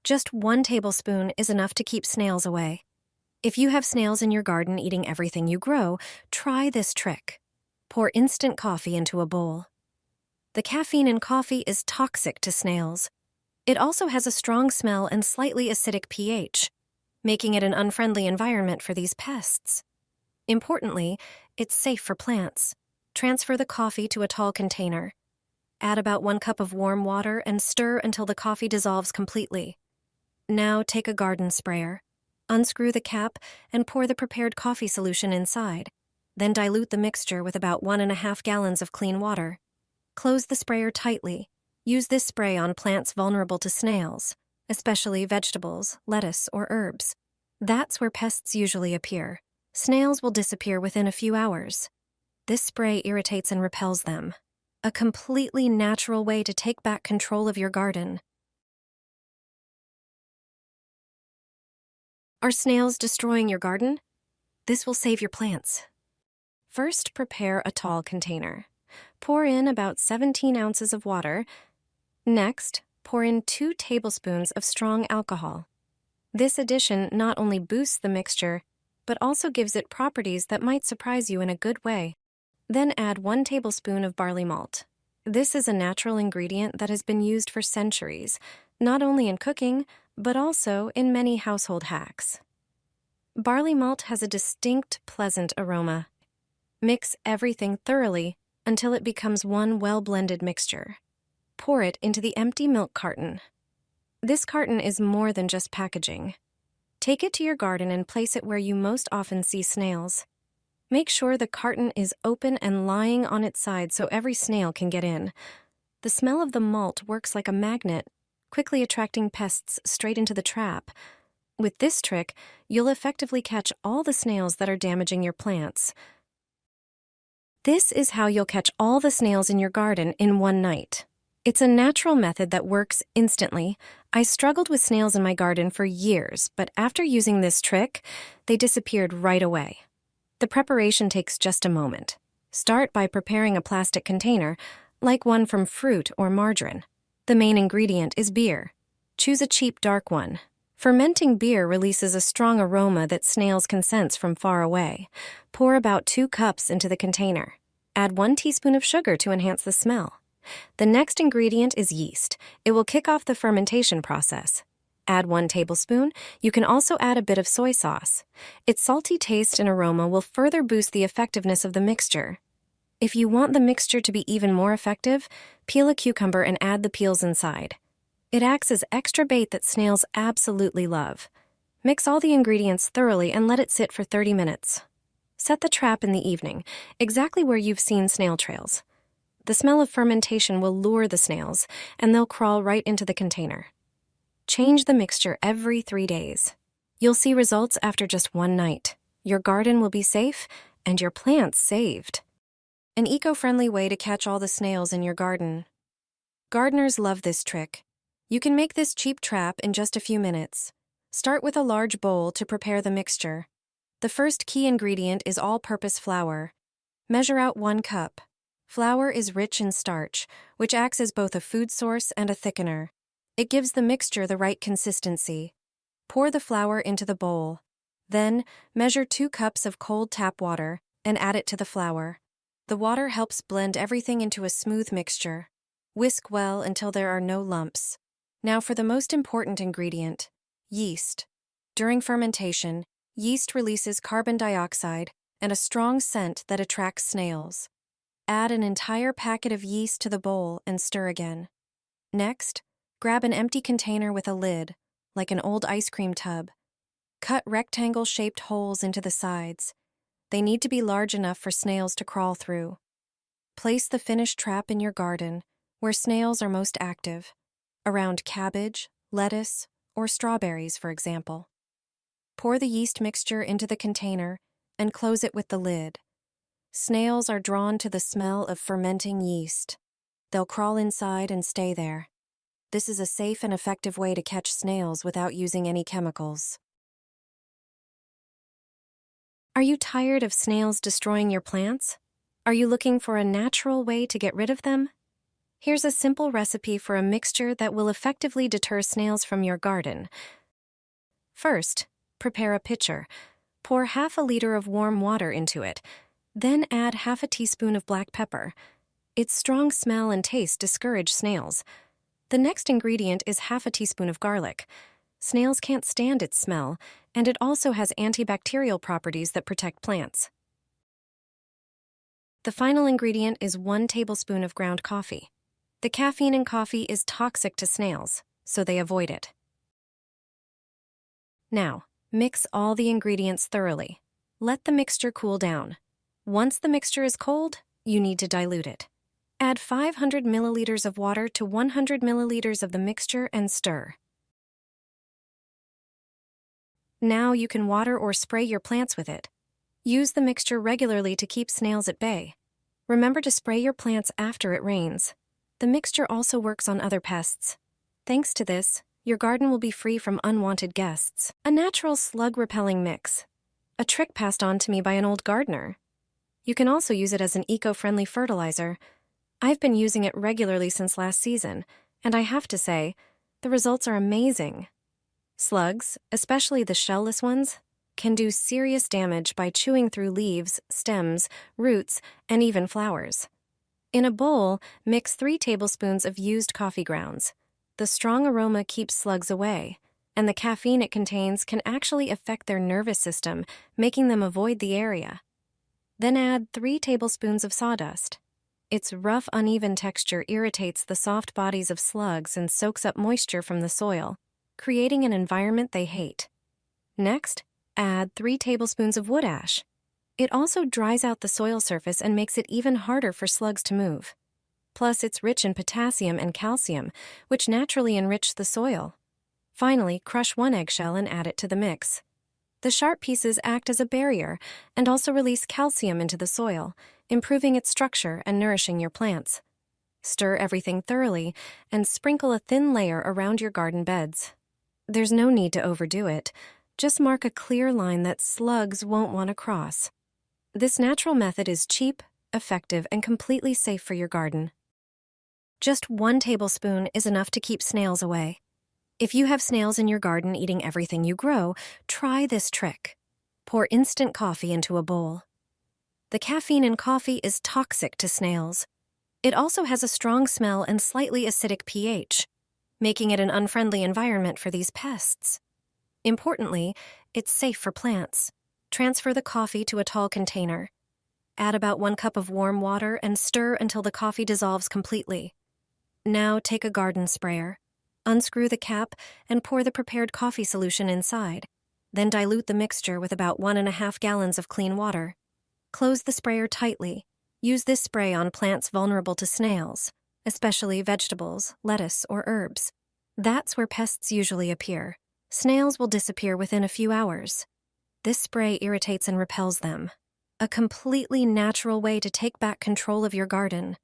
Just 1 tablespoon is enough to keep snails away. If you have snails in your garden eating everything you grow, try this trick. Pour instant coffee into a bowl. The caffeine in coffee is toxic to snails. It also has a strong smell and slightly acidic pH, making it an unfriendly environment for these pests. Importantly, it's safe for plants. Transfer the coffee to a tall container. Add about 1 cup of warm water and stir until the coffee dissolves completely. Now take a garden sprayer. Unscrew the cap and pour the prepared coffee solution inside. Then dilute the mixture with about 1.5 gallons of clean water. Close the sprayer tightly. Use this spray on plants vulnerable to snails, especially vegetables, lettuce, or herbs. That's where pests usually appear. Snails will disappear within a few hours. This spray irritates and repels them. A completely natural way to take back control of your garden. Are snails destroying your garden? This will save your plants. First, prepare a tall container. Pour in about 17 ounces of water. Next, pour in 2 tablespoons of strong alcohol. This addition not only boosts the mixture, but also gives it properties that might surprise you in a good way. Then add 1 tablespoon of barley malt. This is a natural ingredient that has been used for centuries, not only in cooking, but also in many household hacks. Barley malt has a distinct, pleasant aroma. Mix everything thoroughly until it becomes one well-blended mixture. Pour it into the empty milk carton. This carton is more than just packaging. Take it to your garden and place it where you most often see snails. Make sure the carton is open and lying on its side so every snail can get in. The smell of the malt works like a magnet, quickly attracting pests straight into the trap. With this trick, you'll effectively catch all the snails that are damaging your plants. This is how you'll catch all the snails in your garden in one night. It's a natural method that works instantly. I struggled with snails in my garden for years, but after using this trick, they disappeared right away. The preparation takes just a moment. Start by preparing a plastic container, like one from fruit or margarine. The main ingredient is beer. Choose a cheap, dark one. Fermenting beer releases a strong aroma that snails can sense from far away. Pour about 2 cups into the container. Add 1 teaspoon of sugar to enhance the smell. The next ingredient is yeast. It will kick off the fermentation process. Add 1 tablespoon. You can also add a bit of soy sauce. Its salty taste and aroma will further boost the effectiveness of the mixture. If you want the mixture to be even more effective, peel a cucumber and add the peels inside. It acts as extra bait that snails absolutely love. Mix all the ingredients thoroughly and let it sit for 30 minutes. Set the trap in the evening, exactly where you've seen snail trails. The smell of fermentation will lure the snails, and they'll crawl right into the container. Change the mixture every 3 days. You'll see results after just one night. Your garden will be safe, and your plants saved. An eco-friendly way to catch all the snails in your garden. Gardeners love this trick. You can make this cheap trap in just a few minutes. Start with a large bowl to prepare the mixture. The first key ingredient is all-purpose flour. Measure out 1 cup. Flour is rich in starch, which acts as both a food source and a thickener. It gives the mixture the right consistency. Pour the flour into the bowl. Then, measure 2 cups of cold tap water and add it to the flour. The water helps blend everything into a smooth mixture. Whisk well until there are no lumps. Now for the most important ingredient, yeast. During fermentation, yeast releases carbon dioxide and a strong scent that attracts snails. Add an entire packet of yeast to the bowl and stir again. Next, grab an empty container with a lid, like an old ice cream tub. Cut rectangle-shaped holes into the sides. They need to be large enough for snails to crawl through. Place the finished trap in your garden, where snails are most active, around cabbage, lettuce, or strawberries, for example. Pour the yeast mixture into the container and close it with the lid. Snails are drawn to the smell of fermenting yeast. They'll crawl inside and stay there. This is a safe and effective way to catch snails without using any chemicals. Are you tired of snails destroying your plants? Are you looking for a natural way to get rid of them? Here's a simple recipe for a mixture that will effectively deter snails from your garden. First, prepare a pitcher. Pour half a liter of warm water into it. Then add half a teaspoon of black pepper. Its strong smell and taste discourage snails. The next ingredient is half a teaspoon of garlic. Snails can't stand its smell, and it also has antibacterial properties that protect plants. The final ingredient is 1 tablespoon of ground coffee. The caffeine in coffee is toxic to snails, so they avoid it. Now, mix all the ingredients thoroughly. Let the mixture cool down. Once the mixture is cold, you need to dilute it. Add 500 milliliters of water to 100 milliliters of the mixture and stir. Now you can water or spray your plants with it. Use the mixture regularly to keep snails at bay. Remember to spray your plants after it rains. The mixture also works on other pests. Thanks to this, your garden will be free from unwanted guests. A natural slug-repelling mix. A trick passed on to me by an old gardener. You can also use it as an eco-friendly fertilizer. I've been using it regularly since last season, and I have to say, the results are amazing. Slugs, especially the shellless ones, can do serious damage by chewing through leaves, stems, roots, and even flowers. In a bowl, mix 3 tablespoons of used coffee grounds. The strong aroma keeps slugs away, and the caffeine it contains can actually affect their nervous system, making them avoid the area. Then add 3 tablespoons of sawdust. Its rough, uneven texture irritates the soft bodies of slugs and soaks up moisture from the soil, creating an environment they hate. Next, add 3 tablespoons of wood ash. It also dries out the soil surface and makes it even harder for slugs to move. Plus, it's rich in potassium and calcium, which naturally enrich the soil. Finally, crush 1 eggshell and add it to the mix. The sharp pieces act as a barrier and also release calcium into the soil, improving its structure and nourishing your plants. Stir everything thoroughly and sprinkle a thin layer around your garden beds. There's no need to overdo it. Just mark a clear line that slugs won't want to cross. This natural method is cheap, effective, and completely safe for your garden. Just 1 tablespoon is enough to keep snails away. If you have snails in your garden eating everything you grow, try this trick. Pour instant coffee into a bowl. The caffeine in coffee is toxic to snails. It also has a strong smell and slightly acidic pH, making it an unfriendly environment for these pests. Importantly, it's safe for plants. Transfer the coffee to a tall container. Add about 1 cup of warm water and stir until the coffee dissolves completely. Now take a garden sprayer. Unscrew the cap and pour the prepared coffee solution inside. Then dilute the mixture with about 1.5 gallons of clean water. Close the sprayer tightly. Use this spray on plants vulnerable to snails, especially vegetables, lettuce, or herbs. That's where pests usually appear. Snails will disappear within a few hours. This spray irritates and repels them. A completely natural way to take back control of your garden.